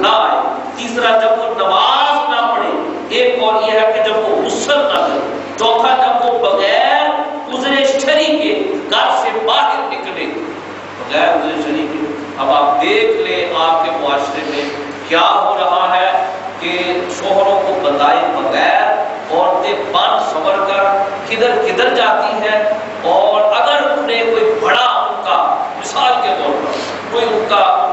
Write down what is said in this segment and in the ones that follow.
نہ آئے، تیسرا جب وہ نماز نہ پڑھے، ایک اور یہ ہے کہ جب وہ غسل نہ کرے، چوتھا جب وہ بغیر عذر شرعی کے گھر سے باہر نکلے، بغیر عذر شرعی کے۔ اب آپ دیکھ لیں آپ کے معاشرے میں کیا ہو رہا ہے کہ شوہروں کو بتائے بغیر عورتیں بن سنور کر کدھر کدھر جاتی ہیں، اور اگر انہیں کوئی بڑا ان کا مثال کے طور پر کوئی ان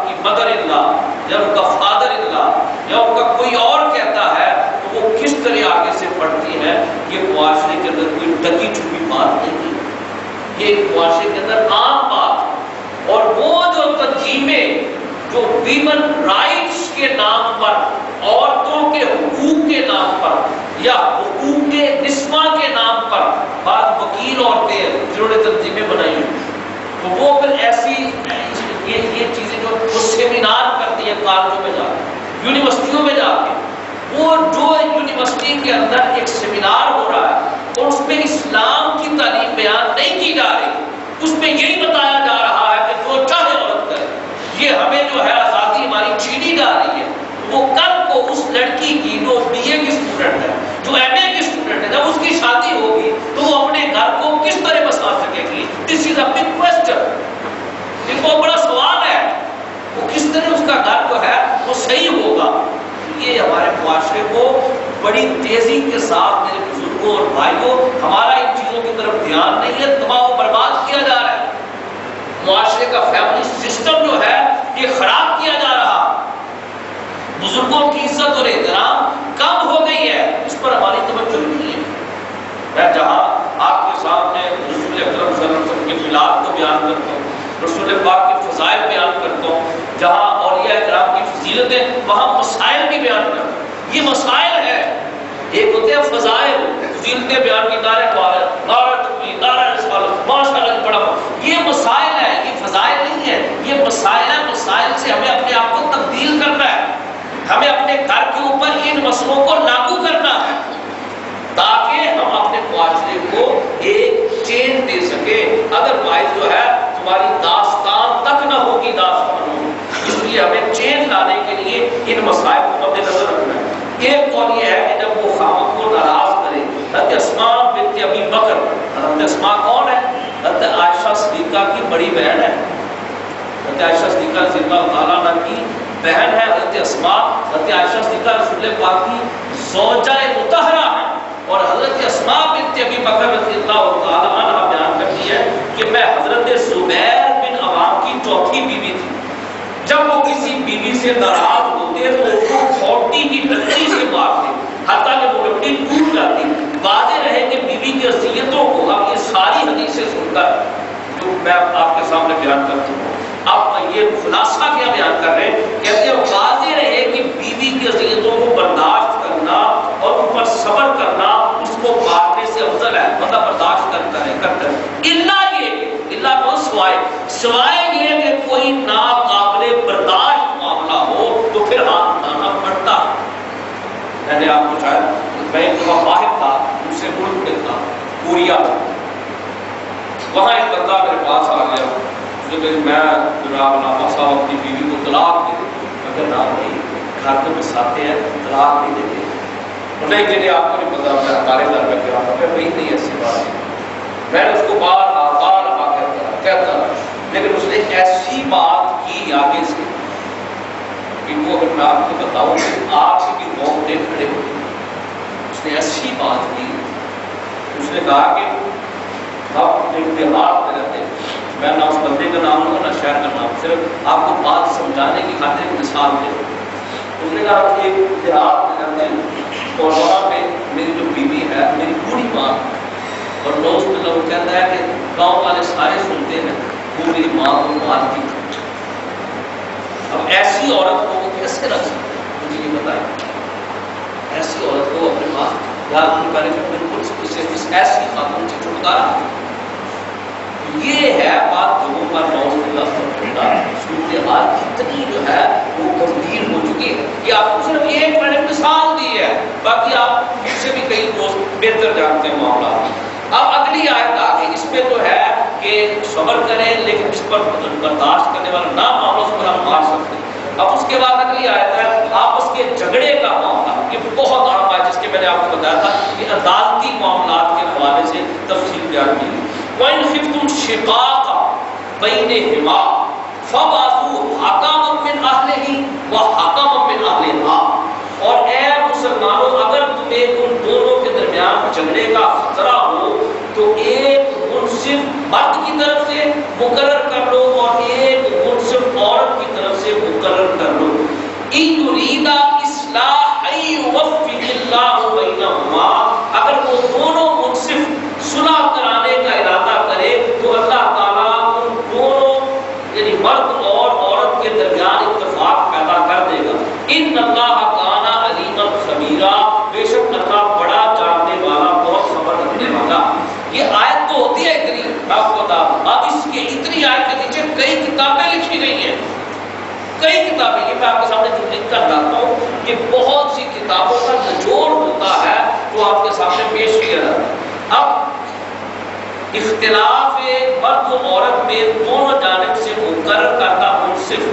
کی مدر ان لا یا ان کا فادر ان لا یا ان کا کوئی اور کہتا ہے تو وہ کس طرح آگے سے پڑھتی ہے۔ یہ معاشرے کے اندر کوئی ڈکی چھپی بات نہیں ہے، یہ ایک معاشرے کے اندر عام بات۔ اور وہ جو تنظیمیں جو ویمن رائٹس کے نام پر، عورتوں کے حقوق کے نام پر یا حقوق نسواں کے نام پر بعض وکیل عورتیں جنہوں نے تنظیمیں بنائی ہیں، تو وہ پھر ایسی یہ چیزیں جو سیمینار کرتی ہیں کالجوں میں جا کے، یونیورسٹیوں میں جا کے، وہ جو یونیورسٹی کے اندر ایک سیمینار ہو رہا ہے اور اس میں اسلام کی تعلیم بیان نہیں کی جا رہی، اس میں یہی بتایا جا رہا ہے کہ جو چاہے عورت کرے، یہ ہمیں جو ہے آزادی ہماری چھینی جا رہی ہے۔ وہ کل کو اس لڑکی کی جو بی اے کی اسٹوڈنٹ ہے، جو ایم اے کی اسٹوڈنٹ ہے، جب اس کی شادی ہوگی تو وہ اپنے گھر کو کس طرح بسا سکے گی؟ دس از اے بگ کوسچن، یہ بہت بڑا سوال ہے، وہ کس طرح اس کا گھر جو ہے وہ صحیح ہوگا؟ یہ ہمارے معاشرے کو بڑی تیزی کے ساتھ، میرے بزرگوں اور بھائیوں، ہمارا ان چیزوں کی طرف دھیان نہیں ہے، تباہ و برباد کیا جا رہا ہے۔ معاشرے کا فیملی سسٹم جو ہے یہ خراب کیا جا رہا، بزرگوں کی عزت اور احترام کم ہو گئی ہے، اس پر ہماری توجہ نہیں ہے۔ میں جہاں آپ کے سامنے رسول اکرم صلی اللہ علیہ وسلم کے میلاد کو بیان کرتا ہوں، رسول پاک کے فضائل بیان کرتا ہوں، جہاں اولیاء کرام کی فضیلتیں، وہاں مسائل بھی بیان کرتا ہوں۔ یہ مسائل ہے، ایک ہوتے ہیں فضائل، فضیلتیں بیان کی، نعرہ تکبیر، نعرہ رسالت، ماشاءاللہ بڑا، یہ مسائل ہے، یہ فضائل نہیں ہے، یہ مسائل ہے۔ مسائل سے ہمیں اپنے آپ کو تبدیل کرنا ہے، ہمیں اپنے گھر کے اوپر ان مسئلوں کو لاگو کرنا ہے تاکہ ہم اپنے معاشرے کو ایک چین دے سکے۔ ادروائز جو ہے تمہاری داستان تک نہ ہوگی، داستان ہوگی۔ اس لیے ہمیں چین لانے کے لیے ان مسائل کو مد نظر رکھنا ہے۔ ایک قول یہ ہے کہ جب وہ خاوند کو ناراض کرے، حضرت اسماء بنت ابی بکر، حضرت اسماء کون ہے؟ حضرت عائشہ صدیقہ کی بڑی بہن ہے، حضرت عائشہ صدیقہ رضی اللہ تعالیٰ عنہ کی بہن ہے حضرت اسماء۔ حضرت عائشہ صدیقہ رسول پاک کی زوجہ مطہرہ ہے، اور حضرت اسماء بنت ابی بکر رضی اللہ تعالیٰ عنہ بیان کرتی ہے کہ میں حضرت زبیر بن عوام کی چوتھی بیوی تھی۔ جب وہ کسی بیوی سے ناراض ہوتے تو اس کو کھوٹی کی ڈنڈی سے مارتے حتیٰ کہ وہ ڈنڈی ٹوٹ جاتی۔ واضح رہے کہ بیوی کی وصیتوں کو، اب یہ ساری حدیثیں سن کر جو میں آپ کے سامنے بیان کرتا ہوں، اب یہ خلاصہ کیا بیان کر رہے ہیں، کہتے ہیں واضح رہے کہ بیوی کی وصیتوں کو برداشت کرنا اور ان پر صبر کرنا اس کو مارنے سے افضل ہے، بندہ برداشت کرتا ہے اللہ یہ، اللہ کو سوائے یہ کہ کوئی ناقابل برداشت معاملہ ہو تو پھر ہاتھ اٹھانا پڑتا۔ میں نے آپ کو شاید میں ایک دفعہ باہر تھا، دوسرے ملک میں تھا، کوریا، وہاں ایک بندہ میرے پاس آ گیا، میں جناب علامہ صاحب اپنی بیوی کو طلاق دے دیتے، مگر نہ نہیں، گھر کو بساتے ہیں، طلاق نہیں دیتے۔ نہیں کہ آپ کو نہیں پتا، میں ہمارے گھر میں کیا میں وہی نہیں ایسی بات ہے۔ میں نے اس کو بار کہتا رہا، لیکن اس نے ایسی بات کی آگے سے کہ وہ اگر میں آپ کو بتاؤں کہ آپ سے بھی رونگٹے کھڑے ہوئے۔ اس نے ایسی بات کی، اس نے کہا کہ ہم ایک دیہات میں رہتے ہیں، میں نہ اس بندے کا نام لوں نہ شہر کا نام، صرف آپ کو بات سمجھانے کی خاطر ایک مثال دے۔ اس نے کہا ایک دیہات میں رہتے ہیں اور وہاں پہ میری جو بیوی ہے، میری بوڑھی ماں، اور دوست لوگ کہتا ہے کہ گاؤں والے سارے سنتے ہیں وہ میری ماں کو مارتی۔ اب ایسی عورت کو وہ کیسے رکھ سکتے ہیں؟ مجھے یہ بتائیں، ایسی عورت کو اپنے پاس یاد نہیں کرے کہ بالکل اس ایسی خاتون سے چھٹکارا۔ یہ ہے بات لوگوں پر صورتحال اتنی جو ہے وہ گمبھیر ہو چکی ہے کہ آپ کو صرف ایک میں نے مثال دی ہے، باقی آپ اس سے بھی کئی دوست بہتر جانتے ہیں معاملات۔ اب اگلی آیت آگے، اس میں تو ہے کہ صبر کریں لیکن اس پر برداشت کرنے والا نہ معاملوں سے پر ہم مار سکتے ہیں۔ اب اس کے بعد اگلی آیت ہے شقاق بینہما فبعثوا حکما من اہلہ وحکما من اہلہا. اور اے مسلمانوں اگر تمہیں ان دونوں کے درمیان جھگڑے کا خطرہ ہو تو ایک منصف مرد کی طرف سے مقرر کر لو اور ایک منصف عورت کی طرف سے مقرر کر لو. ان یریدا اصلاحا یوفق اللہ بینہما. اگر وہ دونوں منصف صلح کرانے کا ارادہ کرے تو اللہ تعالیٰ ان دونوں یعنی مرد اور عورت کے درمیان اتفاق پیدا کر دے گا. ان اللہ کان علیما خبیرا. بے شک اللہ بڑا جاننے والا بہت خبر رکھنے والا. یہ آیت تو ہوتی ہے اتنی آپ کو بتا. اب اس کے اتنی آیت کے نیچے کئی کتابیں لکھی گئی ہیں. کئی کتابیں یہ میں آپ کے سامنے جو لکھ کر لاتا ہوں کہ بہت سی کتابوں کا نچوڑ ہوتا ہے جو آپ کے سامنے پیش کیا جاتا ہے. اب اختلاف مرد و عورت میں دونوں جانب سے مقرر کرتا منصف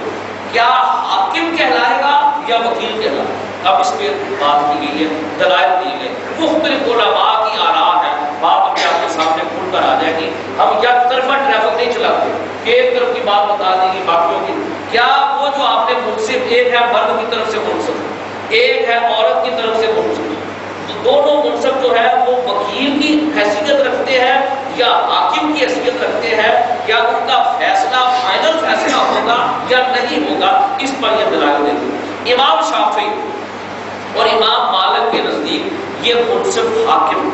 کیا حاکم کہلائے گا یا وکیل کہلائے گا. اب اس پہ بات کی گئی ہے, دلائل دی گئی, مختلف علماء کی آراء ہے. بات ابھی آپ کے سامنے کھل کر آ جائے گی. ہم کیا طرفہ ٹریفک نہیں چلاتے کہ ایک طرف کی بات بتا دیں گی باقیوں کی. کیا وہ جو آپ نے منصف, ایک ہے مرد کی طرف سے منصف, ایک ہے عورت کی طرف سے منصف, تو دونوں منصف جو ہے وہ وکیل کی حیثیت رکھتے ہیں یا حاکم کی حیثیت رکھتے ہیں, یا ان کا فیصلہ فائنل فیصلہ ہوگا یا نہیں ہوگا, اس پر یہ دلائل دیتے ہیں. امام شافعی اور امام مالک کے نزدیک یہ منصف حاکم,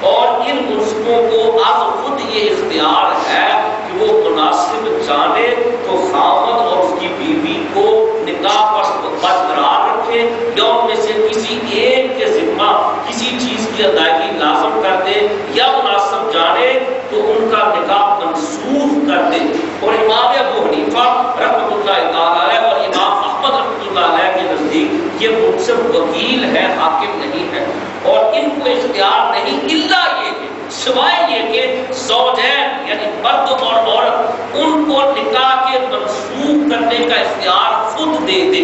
اور ان منصفوں کو اب خود یہ اختیار ہے کہ وہ مناسب جانے تو خاوند اور اس کی بیوی کو نکاح پر برقرار رکھے یا ان میں سے کسی ایک کے ذمہ کسی چیز کی ادائیگی لازم کر دے, یا مناسب جانے تو ان کا نکاح منسوخ کر دے. اور امام ابو حنیفہ رحمۃ اللہ تعالی علیہ اور امام احمد رحمۃ اللہ علیہ کے نزدیک یہ منصف وکیل ہے, حاکم نہیں ہے, اور ان کو اختیار نہیں الا یہ کہ سوائے یہ کہ زوجین یعنی مرد اور عورت ان کو نکاح کے منسوخ کرنے کا اختیار خود دے دے.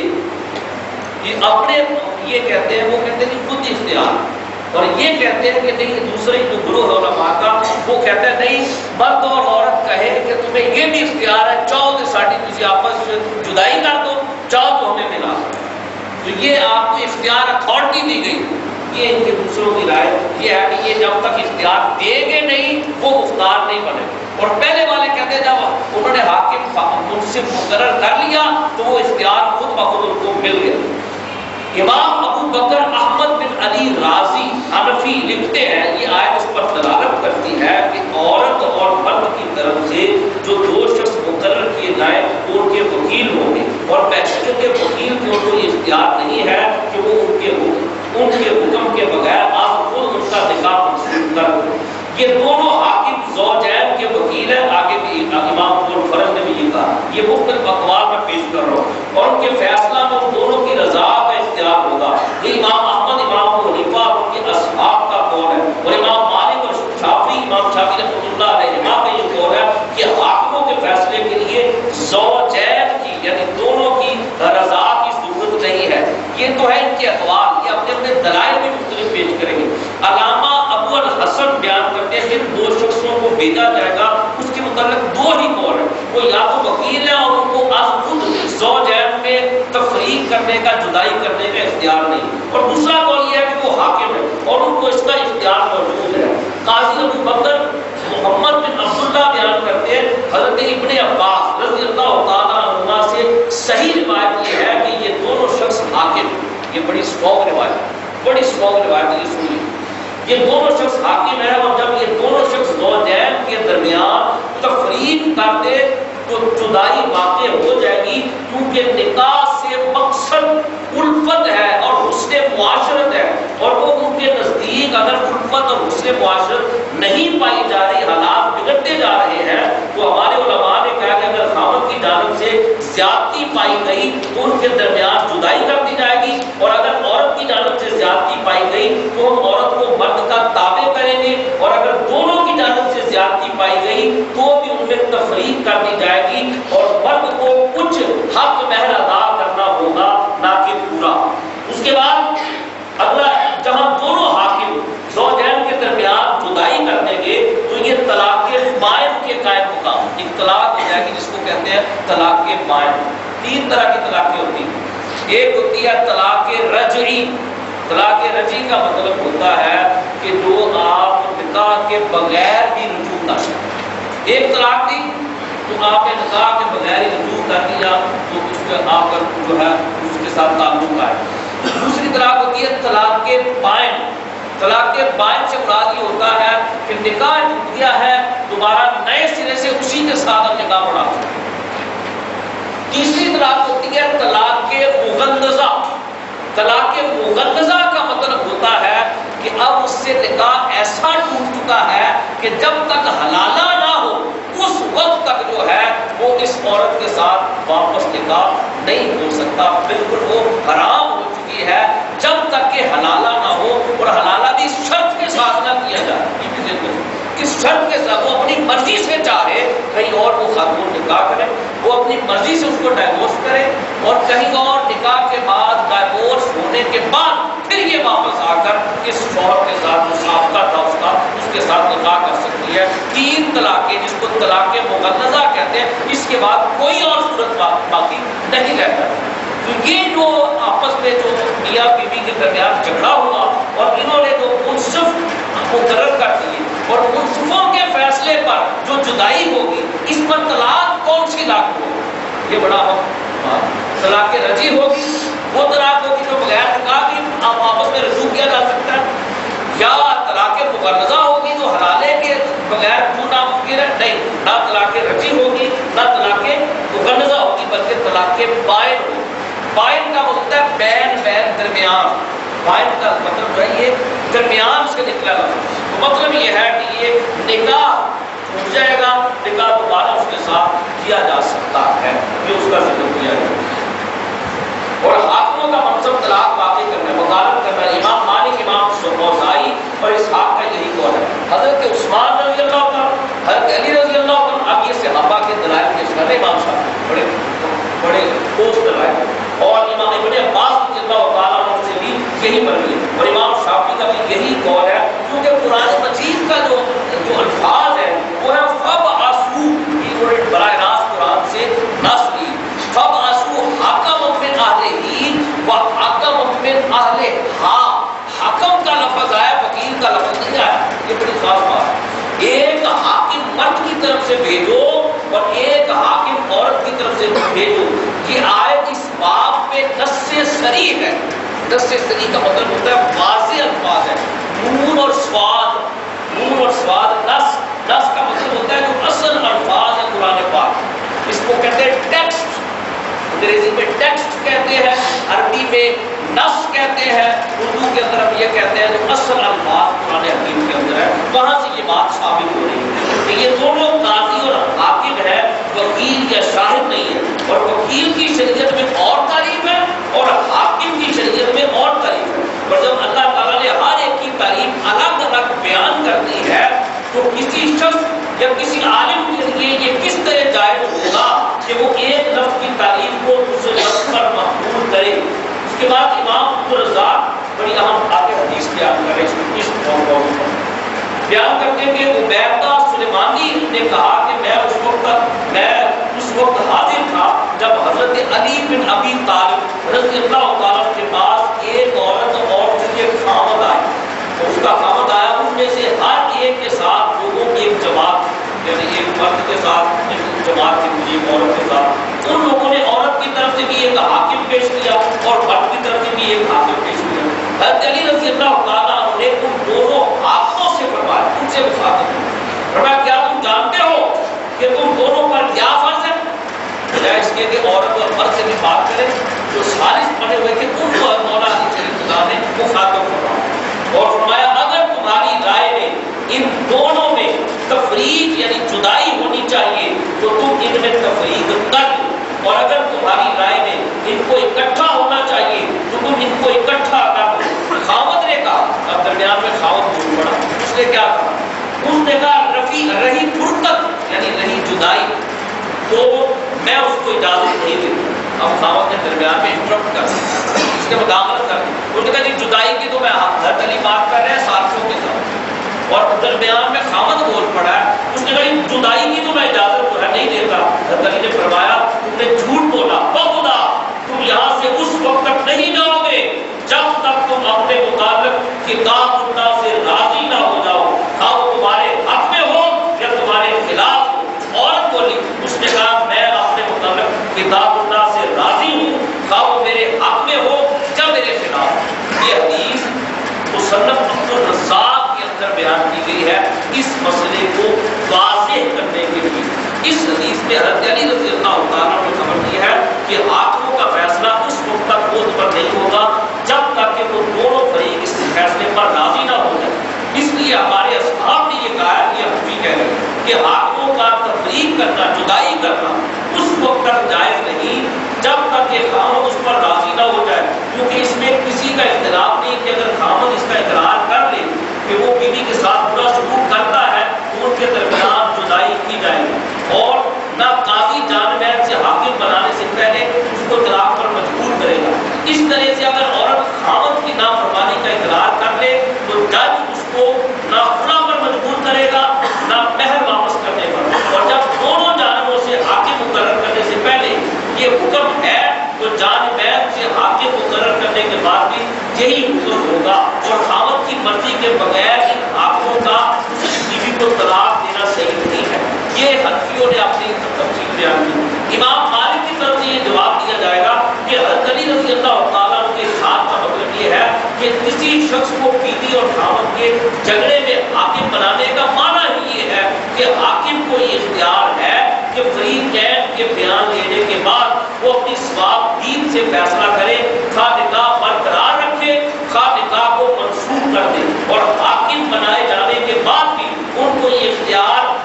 یہ اپنے یہ کہتے ہیں, وہ کہتے ہیں خود اختیار, اور یہ کہتے ہیں کہ نہیں دوسرے جو گروہ علماء کا وہ کہتے ہیں نہیں مرد اور عورت کہے کہ تمہیں یہ بھی اختیار ہے, چاہو تو ساڑھی کسی آپس میں جدائی کر دو, چاہو تو ہمیں ملا. تو یہ آپ کو اختیار اتھارٹی دی گئی. یہ ان کے دوسروں کی رائے یہ ہے کہ یہ جب تک اختیار دے گے نہیں وہ مختار نہیں بنے. اور پہلے والے کہتے ہیں جب انہوں نے حاکم منصف مقرر کر لیا تو وہ اختیار خود بخود ان کو مل گیا. امام ابو بکر احمد بن علی رازی حنفی لکھتے ہیں, یہ آیت اس پر دلالت کرتی ہے کہ عورت اور مرد کی طرف سے جو دو شخص مقرر کیے جائیں وہ ان کے وکیل ہوں گے, اور بحث کے وکیل کو تو یہ اختیار نہیں ہے کہ وہ ان کے حکم کے بغیر آپ خود ان کا نکاح منسوخ کر دیں. یہ دونوں حاکم زوجین کے وکیل ہیں. آگے بھی امام فرض نے بھی یہ کہا, یہ مختلف اقوال میں پیش کر رہا ہوں, اور ان کے فیصلہ میں ان دونوں کی رضا کا اختیار ہوگا. یہ امام احمد, امام ابو حنیفہ اور ان کے اصحاب کا قول ہے, اور امام مالک اور شافعی, امام شافعی رحمۃ اللہ علیہ کا یہ قول ہے کہ حاکموں کے فیصلے کے لیے زوجین کی یعنی دونوں کی رضا کی ضرورت نہیں ہے. یہ تو ہے ان کے اقوال, یہ اپنے اپنے دلائل بھی مختلف پیش کریں گے. علامہ ابو الحسن بیان کرتے ہیں جن دو شخصوں کو بھیجا جائے گا اس کے متعلق دو ہی قول ہیں, وہ یا تو وکیل ہے اور ان کو از خود زوجین میں تفریق کرنے کا, جدائی کرنے کا اختیار نہیں, اور دوسرا قول یہ ہے کہ وہ حاکم ہے اور ان کو اس کا اختیار موجود ہے. قاضی ابو بکر محمد بن عبداللہ بیان کرتے ہیں حضرت ابن عباس رضی اللہ تعالیٰ عنہ سے صحیح روایت یہ ہے کہ یہ دونوں شخص حاکم, یہ بڑی اسٹرانگ روایت, بڑی اسٹرانگ روایت ہے, یہ سنیے. یہ دونوں شخص حاکم ہے, اور جب یہ دونوں شخص زوجین کے درمیان تفریق کر دے تو جدائی واقع ہو جائے گی, کیونکہ نکاح سے مقصد الفت ہے اور حسن معاشرت ہے, اور وہ ان کے نزدیک اگر الفت اور حسن معاشرت نہیں پائی جا رہی, حالات بگڑتے جا رہے ہیں, تو ہمارے علماء نے کہا کہ اگر خاوند کی جانب سے زیادتی پائی گئی تو ان کے درمیان جدائی کر دی جائے گی, اور اگر عورت کی جانب سے زیادتی پائی گئی تو ہم عورت کو مرد کا تابع کریں گے, اور اگر دونوں کی جانب سے زیادتی پائی گئی تو بھی ان میں تفریق کر دی جائے گی, اور مرد کو کچھ حق مہر ادا کرنا ہوگا نہ کہ پورا. اس کے بعد اگلا, جہاں دونوں حاکم زوجین کے درمیان جدائی کر دیں گے تو یہ طلاق بائن کے قائم تین طرح کی طلاقیں ہوتی ہیں. ایک ہوتی ہے طلاق رجعی. طلاق رجعی کا مطلب ہوتا ہے کہ جو آپ نکاح کے بغیر بھی رجوع کر سکتے. ایک طلاق دی تو آپ نے نکاح کے بغیر ہی رجوع کر دیا تو اس پہ آپ کا جو ہے اس کے ساتھ تعلق آئے. دوسری طلاق ہوتی ہے طلاق بائن. طلاق بائن سے مراد یہ ہوتا ہے کہ نکاح ٹوٹ گیا ہے دوبارہ نئے سرے سے اسی کے ساتھ ہم نکاح پڑھا سکتے. تیسری طلاق ہوتی ہے طلاق مغلظہ. طلاق مغلظہ کا مطلب ہوتا ہے کہ اب اس سے نکاح ایسا ٹوٹ چکا ہے کہ جب تک حلالہ نہ ہو اس وقت تک جو ہے وہ اس عورت کے ساتھ واپس نکاح نہیں ہو سکتا. بالکل وہ حرام ہو چکی ہے جب تک کہ حلالہ نہ ہو, اور حلالہ بھی شرط کے ساتھ نہ کیا جائے. اس شرط کے ساتھ وہ اپنی مرضی سے چاہے کہیں اور وہ خاتون نکاح کرے, وہ اپنی مرضی سے اس کو ڈائیورس کرے, اور کہیں اور نکاح کے بعد ڈائیورس ہونے کے بعد پھر یہ واپس آ کر اس شوہر کے ساتھ مسابقہ تھا اس کے ساتھ نکاح کر سکتی ہے. تین طلاقیں جس کو طلاق مغلظہ کہتے ہیں, اس کے بعد کوئی اور صورت باقی نہیں رہتا. تو یہ جو آپس میں جو میاں بیوی کے درمیان جھگڑا ہوا اور انہوں نے جو منصف مقرر کر دیے, اور منصفوں کے فیصلے پر جو جدائی ہوگی اس پر طلاق کون سی لاگو ہوگی, یہ بڑا طلاق رجعی ہوگی. وہ طلاق ہوگی جو بغیر نکاح کی آپس میں رجوع کیا جا سکتا ہے, یا طلاق مغلظہ ہوگی جو حلالے کے بغیر کیوں ناممکن ہے. نہیں, نہ طلاق رجعی ہوگی نہ طلاق مغلظہ ہوگی بلکہ طلاق بائن ہوگی. بائن کا مطلب ہے بین درمیان. بائن کا مطلب جو ہے یہ درمیان سے نکلا گا. تو مطلب یہ ہے کہ یہ نکاح ٹوٹ جائے گا, نکاح دوبارہ اس کے ساتھ کیا جا سکتا ہے, یہ اس کا ذکر کیا جائے. اور حاکموں کا منصب طلاق واقع کرنا ہے, وکالت کرنا ہے. امام مالک, امام اوزاعی اور اسحاق کا یہی قول ہے. حضرت عثمان رضی اللہ عنہ, حضرت علی رضی اللہ عنہ, اب یہ صحابہ کے دلائل پیش کر رہے امام صاحب, بڑے ٹھوس دلائل. اور امام ابن عباس رضی اللہ تعالیٰ عنہ سے بھی یہی مروی ہے, اور امام شافعی کا بھی یہی قول ہے, کیونکہ قرآن مجید کا جو الفاظ ہے وہ ہے فَبْعَثُوا, یہ براہ راست قرآن سے نص لی. فَبْعَثُوا حَكَمًا مِّنْ أَهْلِهِ وَحَكَمًا مِّنْ أَهْلِهَا. حکم کا لفظ آیا, وکیل کا لفظ نہیں آیا. یہ بڑی خاص بات ہے. ایک حاکم مرد کی طرف سے بھیجو اور ایک حاکم عورت کی طرف سے بھیجو. یہ آیت اس باب پہ نص صریح ہے. نص صریح کا مطلب ہوتا ہے واضح الفاظ ہے. نون اور سواد, نون اور سواد نص. نص کا مطلب ہوتا ہے جو اصل الفاظ ہے قرآن پاک, اس کو کہتے ہیں ٹیکسٹ. انگریزی میں ٹیکسٹ کہتے ہیں, عربی میں نص کہتے ہیں, اردو کے اندر ہم یہ کہتے ہیں جو اصل الفاظ قرآن حکیم کے اندر ہے. وہاں سے یہ بات ثابت ہو رہی ہے کہ یہ دونوں قاضی اور حاکم ہے, وکیل یا شاہد نہیں ہے. اور وکیل کی شریعت میں اور تعریف ہے اور حاکم کی شریعت میں اور تعریف ہے. اور جب اللہ تعالیٰ نے ہر ایک کی تعریف الگ الگ بیان کر دی ہے تو کسی شخص یا کسی عالم کے لیے یہ کس طرح جائز ہوگا کہ وہ ایک لفظ کی تعریف کو دوسرے لفظ پر محمول کرے. اس کے بعد امام عبدالرزاق بڑی اہم آگے حدیث بیان کرے اس موضوع پر. بیان کرتے ہیں کہ عبیدہ سلیمانی نے کہا کہ میں اس وقت حاضر تھا جب حضرت علی بن ابی طالب رضی اللہ تعالیٰ کے پاس ایک عورت اور اس کے خامد آئی. اس کا خامد آیا, ان میں سے ہر ایک کے ساتھ لوگوں کی ایک جماعت, یعنی ایک مرد کے ساتھ ایک جماعت کی پوری عورت کے ساتھ. ان لوگوں نے عورت کی طرف سے بھی ایک حاکم پیش کیا اور مرد کی طرف سے بھی ایک حاکم پیش کیا. حضرت علی رضی اللہ تعالیٰ نے ان دونوں حاکموں سے فرمایا, ان سے مخاطب فرمایا کیا تم جانتے ہو کہ تم دونوں پر کیا فرض ہے؟ بجائے اس کے کہ عورت اور مرد سے بھی بات کرے, جو سازش بنے ہوئے تھے ان کو مولا علی شریف خدا نے مخاطب فرمایا اور فرمایا اگر تمہاری رائے میں ان دونوں میں تفریق یعنی جدائی ہونی چاہیے تو تم ان میں تفریق کر دو, اور اگر تمہاری رائے میں ان کو اکٹھا ہونا چاہیے تو تم ان کو اکٹھا کر دو. خاوند نے کہا, اب درمیان میں خاوند بول پڑا, اس نے کیا کہا؟ اس نے کہا رہی فرقت یعنی رہی جدائی تو میں اس کو اجازت نہیں دیتا. اب خاوند نے درمیان میں انٹرپٹ کر دی, اس کے مداخلت کر دی. اس نے کہا جی جدائی کی تو میں حضرت علی بات کر رہے ہیں ساتھیوں کے ساتھ, اور درمیان میں خاوند بول پڑا ہے. اس نے کہا جدائی کی تو میں اجازت نہیں دیتا. حضرت علی نے فرمایا تم نے جھوٹ بولا, بخدا یہاں سے اس وقت تک نہیں جاؤ گے جب تک تم اپنے متعلق کتاب اللہ سے راضی نہ ہو جاؤ، ہاں وہ تمہارے حق میں ہو یا تمہارے خلاف ہو۔ عورت بولی، اس نے کہا میں اپنے متعلق کتاب اللہ سے راضی ہوں، ہاں وہ میرے حق میں ہو یا میرے خلاف۔ یہ حدیث مصنف عبد الرزاق کے اندر بیان کی گئی ہے اس مسئلے کو واضح کرنے کے لیے۔ اس حدیث میں حضرت علی رضی اللہ تعالیٰ نے خبر دی ہے کہ حاکموں کا فیصلہ اس وقت تک معتبر نہیں ہوگا جب تک کہ وہ دونوں فریق اس فیصلے پر راضی نہ ہو جائے۔ اس لیے ہمارے اصحاب نے یہ کہا ہے کہ ہم بھی کہہ رہے ہیں کہ حاکموں کا تفریق کرنا، جدائی کرنا اس وقت تک جائز نہیں جب تک کہ خامد اس پر راضی نہ ہو جائے، کیونکہ اس میں کسی کا اختلاف نہیں کہ اگر خامد اس کا اقرار کر لے کہ وہ بیوی کے ساتھ برا سلوک کرتا ہے تو ان کے درمیان جدائی کی جائے گی، اور نہ قاضی جان بین سے حاکم بنانے سے پہلے اس کو طلاق پر مجبور کرے گا۔ اس طرح سے اگر عورت خامد کی نافرمانی کا اقرار کر لے تو جج اس کو نہ خلا پر مجبور کرے گا نہ مہر واپس کرنے پر، اور جب دونوں جانبوں سے حاکم مقرر کرنے سے پہلے یہ حکم ہے تو جانبین سے حاکم مقرر کرنے کے بعد بھی یہی حکم ہوگا، اور خامد کی مرضی کے بغیر ان حاکموں کا بیوی کو طلاق دینا صحیح نہیں ہے۔ یہ حنفیوں نے اپنی تفصیل بیان کی۔ امام مالک کی طرف سے یہ جواب دیا جائے گا کہ حضرت علی رضی اللہ تعالیٰ کے ساتھ کا مطلب یہ ہے کہ کسی شخص کو بیوی اور خامد کے جھگڑے میں حاکم بنانے کا معنی ہی یہ ہے کہ حاکم کو یہ اختیار ہے کہ فریقین کے بیان لینے کے بعد وہ اپنی ثواب دین سے فیصلہ کرے، خواہ نکاح برقرار رکھے خواہ نکاح کو منسوخ کر دے، اور حاکم بنائے جانے کے بعد بھی ان کو یہ اختیار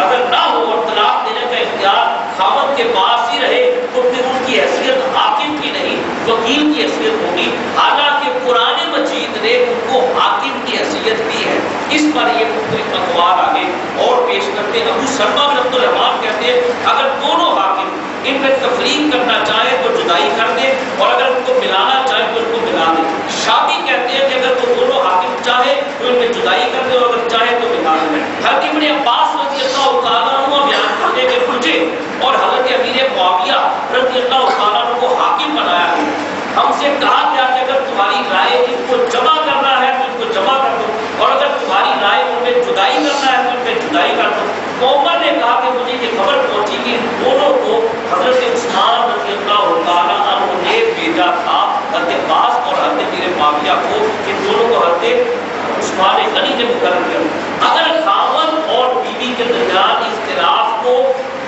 اگر نہ ہو اور طلاق دینے کا اختیار خامد کے پاس ہی رہے تو پھر ان کی حیثیت حاکم کی نہیں وکیل کی حیثیت ہوگی، حالانکہ قرآن مجید نے ان کو حاکم کی حیثیت دی ہے۔ اس پر یہ مختلف اقوال آگے اور پیش کرتے ہیں۔ ابو سلمہ بن عبد الرحمن کہتے ہیں اگر دونوں حاکم ان میں تفریق کرنا چاہے تو جدائی کر دے، اور اگر ان کو ملانا چاہے تو ان کو ملا دے۔ شافعی کہتے ہیں کہ اگر وہ دونوں حاکم چاہے تو ان میں جدائی کر دے، اور اگر چاہے تو ملا دے۔ حضرت ابن عباس رضی اللہ تعالیٰ عنہ بیان کرنے کے پوچھے اور حضرت امیر معاویہ رضی اللہ تعالیٰ عنہ کو حاکم بنایا ہے، ہم سے کہا گیا کہ اگر تمہاری رائے ان کو جمع کرنا ہے تو ان کو جمع کر دو، اور اگر تمہاری رائے ان میں جدائی کرنا ہے تو ان میں جدائی کر دو۔ عمر نے کہا کہ مجھے یہ خبر پہنچی کہ دونوں کو حضرت عثمان رضی اللہ تعالیٰ عنہ نے بھیجا تھا، حضرت عباس اور حضرت امیر معاویہ کو، ان دونوں کو حضرت عثمان غنی نے مقرر کیا۔ اگر خاوند اور بیوی کے درمیان اختلاف کو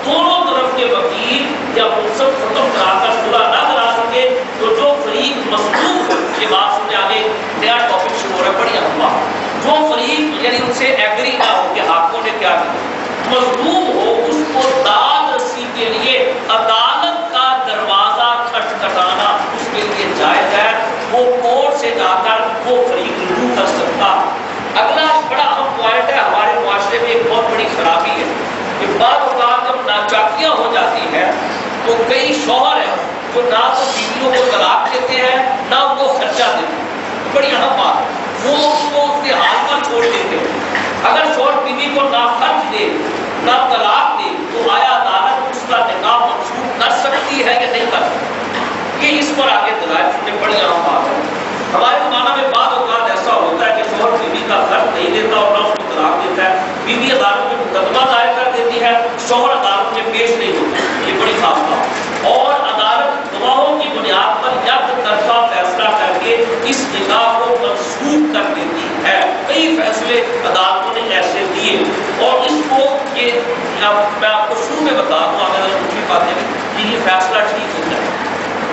دونوں طرف کے وکیل یا منصف ختم کرا کر صلح نہ کرا سکے تو جو فریق مصلوب ہو، یہ بات سمجھے آگے نیا ٹاپک شروع ہو رہا ہے، بڑی اہم بات، جو فریق یعنی ان سے ایگری نہ ہو کہ حاکموں نے کیا کیا، مظلوم ہو، اس کو داد رسی کے لیے عدالت کا دروازہ کھٹکھٹانا اس کے لیے جائز ہے، وہ کورٹ سے جا کر وہ فریق رجوع کر سکتا۔ اگلا بڑا اہم پوائنٹ ہے، ہمارے معاشرے میں ایک بہت بڑی خرابی ہے کہ بعض اوقات جب ناچاکیاں ہو جاتی ہیں تو کئی شوہر ہیں جو نہ تو بیویوں کو طلاق دیتے ہیں نہ ان کو خرچہ دیتے ہیں، بڑی اہم بات، وہ اس کو اس کے حال پر چھوڑ دیتے ہیں۔ اگر شوہر بیوی کو نہ خرچ دے نہ طلاق دے تو آیا عدالت اس کا نکاح منسوخ کر سکتی ہے یا نہیں کر سکتی؟ یہ اس پر آگے دلائل سننے بڑی اہم بات ہے۔ ہمارے زمانہ میں بعض اوقات ایسا ہوتا ہے کہ شوہر بیوی کا خرچ نہیں دیتا اور نہ اس کو طلاق دیتا ہے، بیوی عدالت میں مقدمہ دائر کر دیتی ہے، شوہر عدالت میں پیش نہیں ہوتا، یہ بڑی خاص بات، اور عدالت گواہوں کی بنیاد پر یک طرفہ فیصلہ کر کے اس نکاح کو منسوخ کر دیتی ہے۔ کئی فیصلے عدالتوں نے ایسے دیے، اور اس کو یہ میں آپ کو شروع میں بتا دوں اگر دوسری باتیں کہ یہ فیصلہ ٹھیک ہوتا ہے،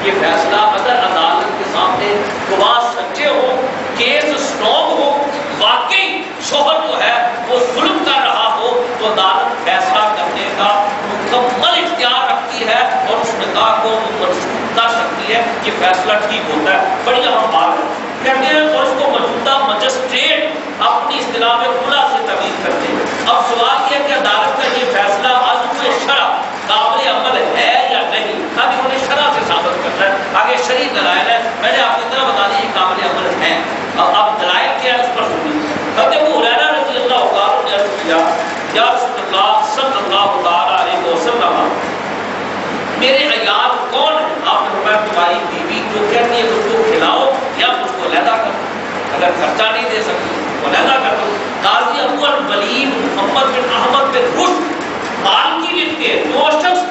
یہ فیصلہ اگر عدالت کے سامنے گواہ سچے ہو، کیس اسٹرانگ ہو، واقعی شوہر جو ہے وہ ظلم کر رہا ہو تو عدالت فیصلہ کرنے کا مکمل اختیار رکھتی ہے اور اس نکاح کو منسوخ کر سکتی ہے۔ یہ فیصلہ ٹھیک ہوتا ہے، بڑی اہم بات ہے کہتے ہیں، اور اس کو موجودہ مجسٹریٹ اپنی اصطلاح میں خلا سے تعبیر کرتے ہیں۔ اب سوال یہ ہے کہ عدالت کا یہ فیصلہ عزم شرع قابل عمل ہے یا نہیں، اب انہوں نے شرع سے ثابت کرنا ہے، آگے شرعی دلائل ہے، میں نے آپ کو اتنا بتا دیا یہ قابل عمل ہے۔ اب دلائل کیا ہے اس پر سنیے۔ حضرت ابو ہریرہ رضی اللہ عنہ نے عرض کیا یا رسول اللہ صلی اللہ تعالی علیہ وسلم، میرے عیال کون ہیں؟ آپ نے فرمایا تمہاری بیوی اگر خرچہ نہیں دے سکتی تو علیحدہ کر دو. قاضی ابو الولید محمد بن احمد بن رشد مالکی لکھتے ہیں جو شخص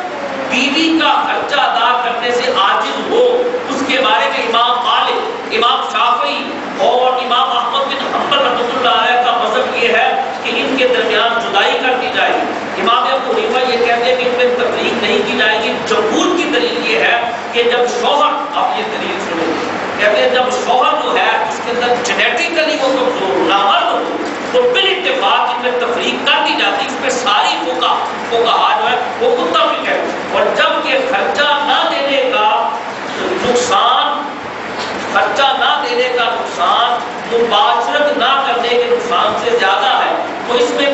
بیوی کا خرچہ ادا کرنے سے عاجز ہو اس کے بارے میں امام مالک، امام شافعی اور امام احمد بن حنبل رحمۃ اللہ علیہ کا مذہب یہ ہے کہ ان کے درمیان جدائی کر دی جائے گی. امام ابو حنیفہ یہ کہتے ہیں کہ ان میں تفریق نہیں کی جائے گی. جمہور کی دلیل یہ ہے کہ جب شوہر، آپ یہ دلیل سنیں، کہتے ہیں جب شوہر جو ہے اس کے اندر جینیٹیکلی وہ کمزور نامرد ہو تو بال اتفاق ان میں تفریق کر دی جاتی. اس پہ ساری فقہا جو ہے وہ متفق ہے. اور جب یہ خرچہ نہ دینے کا نقصان، خرچہ نہ دینے کا نقصان مباشرت نہ کرنے کے نقصان سے زیادہ ہے تو اس میں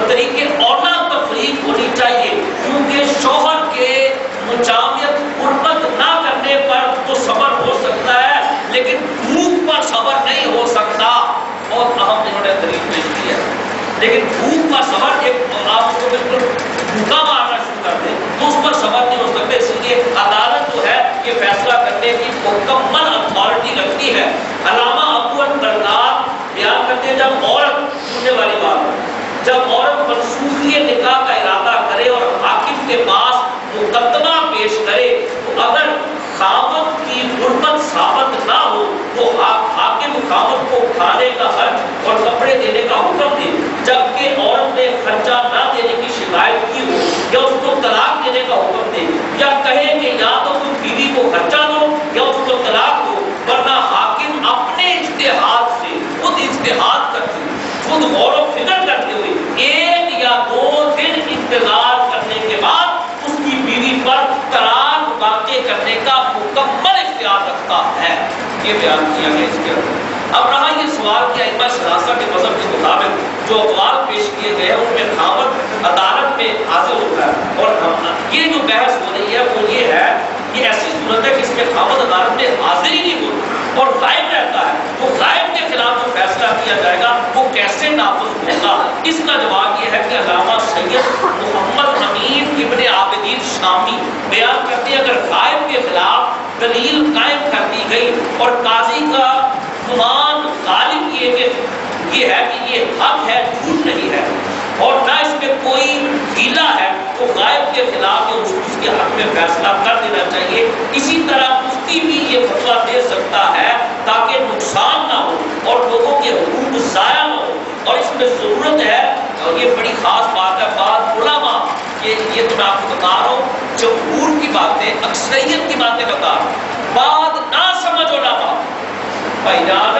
طریقے اولا تفریق ہونی چاہیے، کیونکہ شوہر کے مجامعت قربت نہ کرنے پر تو صبر ہو سکتا ہے لیکن بھوک پر صبر نہیں ہو سکتا. بہت اہم انہوں نے دلیل پیش کی ہے. لیکن بھوک پر صبر، ایک آپ اس کو بالکل بھوکا مارنا شروع کر دیں تو اس پر صبر نہیں ہو سکتے. اس لیے عدالت جو ہے یہ فیصلہ کرنے کی مکمل اتھارٹی رکھتی ہے. علامہ ابو البرکات بیان کرتے ہیں جب عورت، سننے والی بات، جب عورت منسوخی نکاح کا ارادہ کرے اور حاکم کے پاس مقدمہ پیش کرے تو اگر خاوند کی غربت ثابت نہ ہو تو حاکم خاوند کو کھانے کا حق اور کپڑے دینے کا حکم دے، جبکہ عورت نے خرچہ نہ دینے کی شکایت کی ہو یا اس کو طلاق دینے کا حکم دے، یا کہے کہ یا تو تم بیوی کو خرچہ دو یا اس کو طلاق دو. ورنہ حاکم اپنے اجتہاد سے خود اجتہاد کرتے، خود غور و فکر کرتے ہوئے 1 یا 2 دن انتظار کرنے کے بعد اس کی بیوی پر طلاق واقع کرنے کا مکمل اختیار رکھتا ہے. یہ بیان کیا گیا اس کے اندر. اب رہا یہ سوال کہ ائمہ ثلاثہ کے مذہب کے مطابق جو اقوال پیش کیے گئے ہیں ان میں خاوند عدالت میں حاضر ہوتا ہے، اور یہ جو بحث ہو رہی ہے وہ یہ ہے کہ ایسی صورت ہے کہ اس میں خاوند عدالت میں حاضر ہی نہیں ہوتا اور غائب رہتا ہے. وہ غائب کے خلاف جو فیصلہ کیا جائے گا وہ کیسے نافذ ہوگا؟ اس کا جواب یہ ہے کہ علامہ سید محمد امین ابن عابدین شامی بیان کرتے ہیں اگر غائب کے خلاف دلیل قائم کر دی گئی اور قاضی کا گمان غالب یہ ہے کہ یہ حق ہے، جھوٹ نہیں ہے، اور نہ اس میں کوئی ہیلا ہے تو غائب کے خلاف اس کے حق میں فیصلہ کر دینا چاہیے. اسی طرح مفتی بھی یہ فتویٰ دے سکتا ہے تاکہ نقصان نہ ہو اور لوگوں کے حقوق ضائع نہ ہو. اور اس میں ضرورت ہے، اور یہ بڑی خاص بات ہے، بعض علماء، یہ تو میں آپ کو بتا رہا ہوں، جمہور کی باتیں، اکثریت کی باتیں بتا رہا ہوں، بعد نہ سمجھ علماء بھائی جان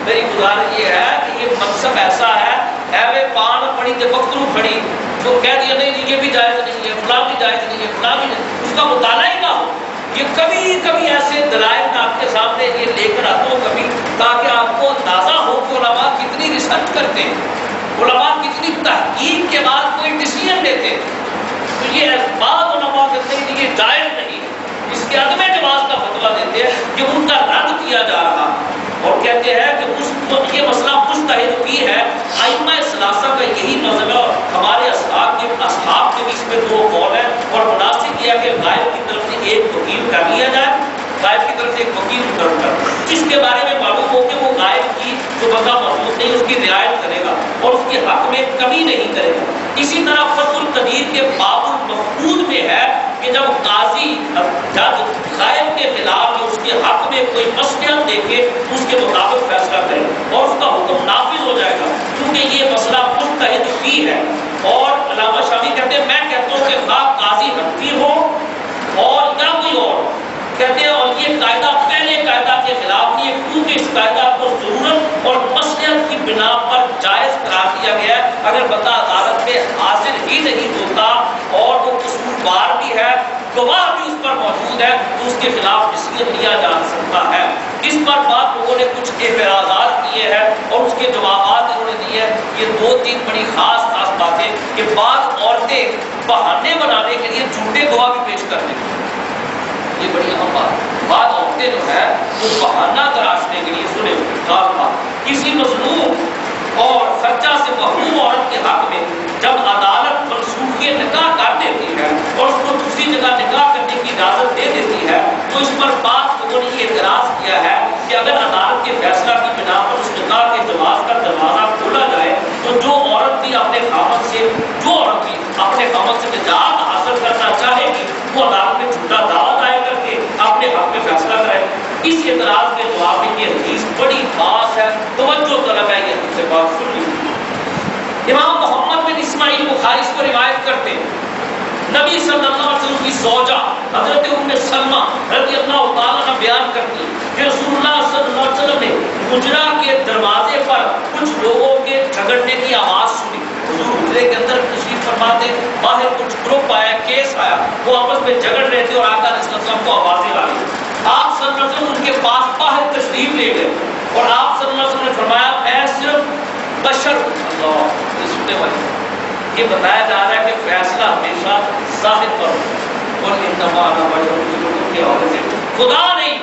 میری گزارش یہ ہے کہ یہ منصب ایسا ہے اے پان پڑی کے وقتوں پڑی تو کہہ دیا نہیں یہ بھی جائز نہیں ہے، فلاں بھی جائز نہیں ہے، فلاں بھی نہیں، اس کا مطالعہ ہی نہ ہو. یہ کبھی کبھی ایسے دلائل میں آپ کے سامنے یہ لے کر آتا ہوں کبھی، تاکہ آپ کو اندازہ ہو کہ علماء کتنی ریسرچ کرتے ہیں، علماء کتنی تحقیق کے بعد کوئی ڈیسیژن لیتے ہیں. تو یہ بعض علماء کہتے ہیں کہ یہ جائز نہیں ہے، اس کے عدم جواز کا فتویٰ دیتے ہیں کہ ان کا رد کیا جا رہا اور کہتے ہیں کہ یہ مسئلہ مجتہد کی ہے. ائمہ ثلاثہ کا یہی مذہب ہے اور ہمارے اصحاب کے بھی اس میں 2 قول ہیں، اور مناسب یہ ہے کہ غائب کی طرف سے ایک وکیل کر لیا جائے، غائب کی طرف سے ایک وکیل مقرر کر جس کے بارے میں معلوم ہو کہ وہ غائب کی جو بندہ موجود نہیں اس کی رعایت کرے گا اور اس کے حق میں کمی نہیں کرے گا. اسی طرح فتح القدیر کے باب المفقود میں ہے کہ جب قاضی جج غائب کے خلاف اس کے حق میں کوئی مسئلہ دیکھے اس کے مطابق فیصلہ کرے اور اس کا حکم نافذ ہو جائے گا، کیونکہ یہ مسئلہ مجتہد فی ہے. اور علامہ شامی کہتے ہیں میں کہتا ہوں کہ خواہ قاضی حنفی ہو اور یا کوئی اور، کہتے ہیں اور یہ قاعدہ پہلے قاعدہ کے خلاف نہیں ہے کیونکہ اس قاعدہ کو ضرورت اور مصلحت کی بنا پر جائز قرار دیا گیا ہے. اگر بندہ عدالت میں حاضر ہی نہیں ہوتا اور وہ قصوروار بھی ہے، گواہ بھی اس پر موجود ہے تو اس کے خلاف نصیحت لیا جا سکتا ہے. اس پر بعض لوگوں نے کچھ اعتراضات کیے ہیں اور اس کے جوابات انہوں نے دیے ہیں. یہ 2-3 بڑی خاص باتیں کہ بعض عورتیں بہانے بنانے کے لیے جھوٹے گواہ بھی پیش کرتے ہیں. یہ بڑی اہم بات، بعض عورتیں جو ہے وہ بہانہ تراشنے کے لیے سنے کسی مظلوم اور خرچہ سے محروم عورت کے حق میں جب عدالت منسوخی نکاح کر دیتی ہے اور اس کو دوسری جگہ نکاح کرنے کی اجازت دے دیتی ہے تو اس پر بعض لوگوں نے یہ اعتراض کیا ہے کہ اگر عدالت کے فیصلہ کی بنا سے جو عورت اپنے حمل سے نجات حاصل کرنا چاہے گی وہ عدالت میں جھوٹا دعویٰ دائر کر کے اپنے حق میں فیصلہ کرے. اس اعتراض کے جواب میں یہ حدیث بڑی خاص ہے، توجہ طلب ہے. یہ حدیث سے بات سن لیجیے. امام محمد بن اسماعیل بخاری اس کو روایت کرتے ہیں. نبی صلی اللہ علیہ وسلم کی زوجہ حضرت ام سلمہ رضی اللہ تعالیٰ عنہ بیان کرتی کہ رسول اللہ صلی اللہ علیہ وسلم نے حجرہ کے دروازے پر کچھ لوگوں کے جھگڑنے کی آواز سنی. حضور حجرے کے اندر تشریف فرما تھے، باہر کچھ گروپ آیا، کیس آیا، وہ آپس میں جھگڑ رہے تھے اور آقا علیہ السلام کو آوازیں آ رہی. آپ صلی اللہ علیہ وسلم ان کے پاس باہر تشریف لے گئے اور آپ صلی اللہ علیہ وسلم نے فرمایا میں صرف بشر اللہ سننے والی. یہ بتایا جا رہا ہے کہ فیصلہ ہمیشہ ظاہر پر ہو اور انما انا بشر کے حوالے سے خدا نہیں.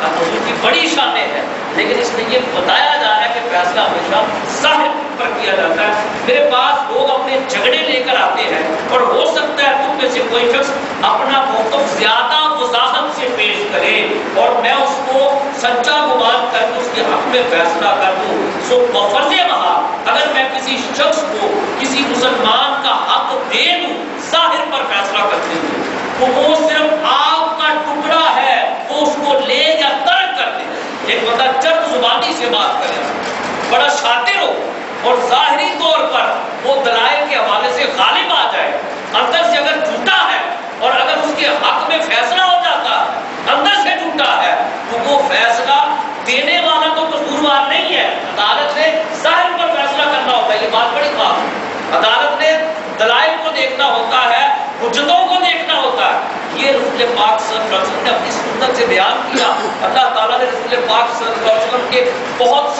حضور کی بڑی شان ہے، لیکن اس میں یہ بتایا جا رہا ہے کہ فیصلہ ہمیشہ ظاہر پر کیا جاتا ہے. میرے پاس لوگ اپنے جھگڑے لے کر آتے ہیں اور ہو سکتا ہے تم میں سے کوئی شخص اپنا موقف زیادہ وضاحت سے پیش کرے اور میں اس کو سچا گمان کر کے اس کے حق میں فیصلہ کر دوں. سو بفرض محال اگر میں کسی شخص کو کسی مسلمان کا حق دے دوں ظاہر پر فیصلہ کرتے ہوئے تو وہ صرف آگ کا ٹکڑا ہے، وہ اس کو لے یا ترک کر دے. ایک بندہ چرب زبانی سے بات کرے، بڑا شاطر ہو اور ظاہری طور پر وہ دلائل کے حوالے سے غالب آ جائے، اندر سے اگر جھوٹا ہے اور اگر اس کے حق میں فیصلہ ہو جاتا ہے اندر سے جھوٹا ہے تو وہ فیصلہ دینے والا تو قصوروار نہیں ہے. عدالت نے ظاہر پر فیصلہ کرنا ہوتا ہے. یہ بات بڑی خاص ہے. عدالت نے دلائل کو دیکھنا ہوتا ہے، حجتوں کو دیکھنا ہوتا ہے. یہ رسول پاک صلی اللہ علیہ وسلم نے اپنی سنت سے بیان کیا. اللہ تعالیٰ نے رسول پاک صلی اللہ علیہ وسلم کے بہت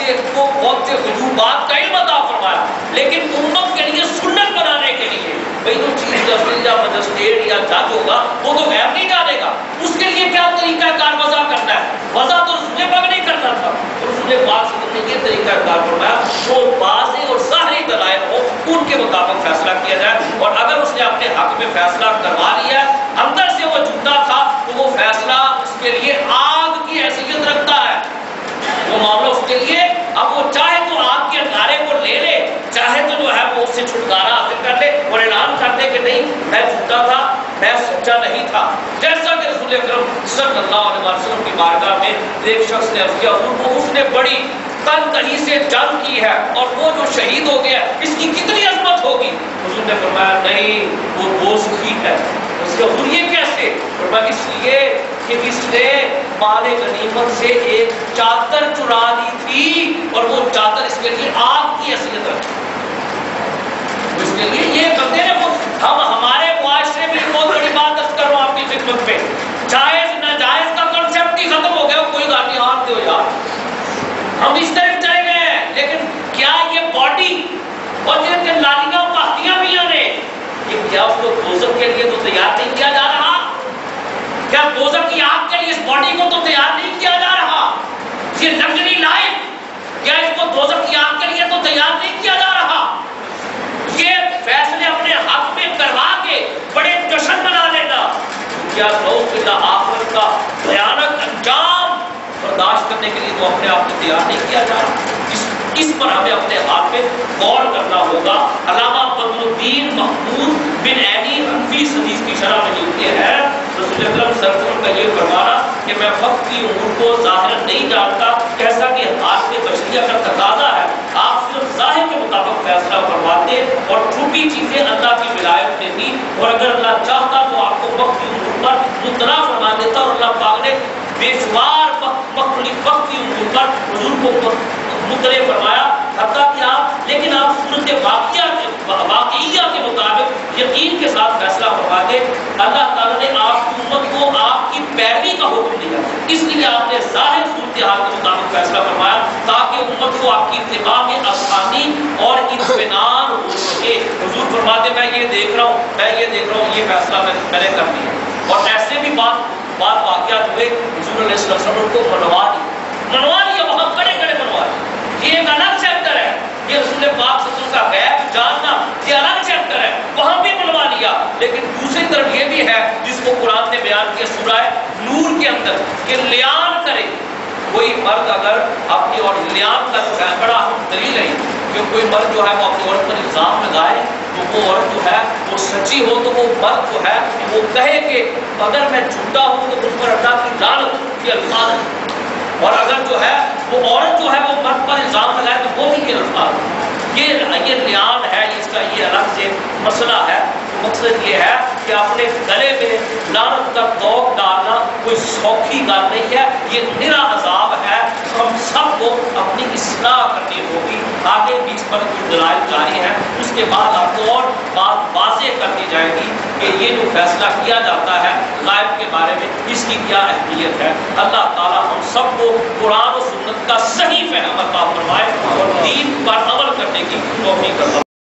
سے وجوبات کا علم عطا فرمایا، لیکن امت کے لیے سنت بنانے کے لیے بھائی جو چیز جسٹس یا مجسٹریٹ یا جج ہوگا وہ تو غیب نہیں جانے گا، اس کے لیے کیا طریقہ کار وضع کرنا ہے. وضع تو رسول پاک نہیں کرنا تھا، رسول پاک صلی اللہ علیہ وسلم نے یہ طریقہ کار فرمایا وہ واضح اور ظاہری دلائل ہو ان کے مطابق فیصلہ کیا جائے. اور اگر اس نے اپنے حق میں فیصلہ کروا لیا اندر سے وہ جھوٹا تھا تو وہ فیصلہ اس کے لیے آگ کی حیثیت رکھتا ہے. وہ معاملہ اس کے لیے اب وہ چاہے تو آگ کے انگارے کو لے لے، چاہے تو جو ہے وہ اس سے چھٹکارا حاصل کر لے اور اعلان کر دے کہ نہیں میں جھوٹا تھا، میں سچا نہیں تھا. جیسا کہ رسول اکرم صلی اللہ علیہ وسلم کی بارگاہ میں ایک شخص نے عرض کیا حضور کو اس نے بڑی تنہی سے جنگ کی ہے اور وہ جو شہید ہو گیا اس کی کتنی عظمت ہوگی. حضور نے فرمایا نہیں وہ دوست ٹھیک ہے. اس کے حضور یہ کیسے؟ فرمایا اس لیے کہ اس نے مال غنیمت سے ایک چادر چرا لی تھی اور وہ چادر اس کے لیے آگ کی حیثیت رکھی. اس کے لیے یہ بندے نے ہم ہمارے معاشرے میں بہت بڑی بات عرض کر رہا ہوں آپ کی خدمت میں، جائز ناجائز کا کنسیپٹ ہی ختم ہو گیا. کوئی گاڑی ہاتھ دو یار، ہم اس طرح چلے گئے ہیں. لیکن کیا یہ باڈی اور یہ نالیاں پاکیاں بھی ہیں یہ کیا اس کو دوزخ کے لیے تو تیار نہیں کیا جا رہا؟ کیا دوزخ کی آگ کے لیے اس باڈی کو تو تیار نہیں کیا جا رہا؟ یہ لگژری لائف کیا اس کو دوزخ کی آگ کے لیے تو تیار نہیں کیا جا رہا؟ یہ فیصلے اپنے حق میں کروا کے بڑے جشن منا لینا کیا لوگ آخرت کا بھیانک انجام برداشت کرنے کے لیے تو اپنے آپ کو تیار نہیں کیا جا رہا؟ اس پر ہمیں اپنے ہاتھ میں غور کرنا ہوگا. علامہ بدر الدین محمود بن عینی حنفی حدیث کی شرح میں لکھتے ہیں رسول اکرم صلی اللہ علیہ وسلم کا یہ فرمانا کہ میں وقت کی امور کو ظاہر نہیں جانتا جیسا کہ حالات بشریہ کا تقاضا ہے. آپ صرف ظاہر کے مطابق فیصلہ فرماتے اور چھوٹی چیزیں اللہ کی ولایت میں تھی اور اگر اللہ چاہتا تو آپ کو وقت کی امور پر مطلع فرما دیتا اور اللہ پاک نے بے شمار مختلف وقت کی امور پر حضور کو مطلع فرمایا. حتیٰ کہ آپ لیکن آپ صورت واقعیہ کے مطابق یقین کے ساتھ فیصلہ فرماتے. اللہ تعالیٰ نے آپ کی امت کو آپ کی پیروی کا حکم دیا، اس لیے آپ نے ظاہر صورتحال کے مطابق فیصلہ فرمایا تاکہ امت کو آپ کی اتباع میں آسانی اور اطمینان ہو سکے. حضور فرماتے میں یہ دیکھ رہا ہوں یہ فیصلہ میں نے کر دیا. اور ایسے بھی بات واقعات ہوئے حضور علیہ السلام کو منوا لیا وہاں کڑے منوا لیا. یہ ایک الگ چیپٹر ہے. یہ رسول پاک صلی اللہ علیہ وسلم کا غیب جاننا یہ الگ چیپٹر ہے، وہاں بھی منوا لیا. لیکن دوسری طرف یہ بھی ہے جس کو قرآن نے بیان کیا سورہ نور کے اندر کہ لیان کرے. کوئی مرد اگر اپنی اور لیان کا بڑا دلیل ہے کہ کوئی مرد جو ہے وہ اپنی عورت پر الزام لگائے تو وہ عورت جو ہے وہ سچی ہو تو وہ مرد جو ہے وہ کہے کہ اگر میں جھوٹا ہوں تو مجھ پر اللہ کی لعنت، یہ الفاظ ہے۔ اور اگر جو ہے وہ عورت جو ہے وہ مرد پر الزام لگائے تو وہ بھی یہ الفاظ، یہ لیان ہے، اس کا یہ الگ سے مسئلہ ہے۔ مقصد یہ ہے کہ اپنے گلے میں لعنت کا دوغ ڈالنا کوئی سوکھی بات نہیں ہے، یہ نرا عذاب ہے۔ ہم سب کو اپنی اصلاح کرنی ہوگی۔ آگے بھی اس پر کچھ دلائل جاری ہیں، اس کے بعد آپ کو اور بات واضح کر دی جائے گی کہ یہ جو فیصلہ کیا جاتا ہے غائب کے بارے میں اس کی کیا اہمیت ہے۔ اللہ تعالیٰ ہم سب کو قرآن و سنت کا صحیح فہم عطا فرمائے اور دین پر عمل کرنے کی توفیق عطا فرمائے۔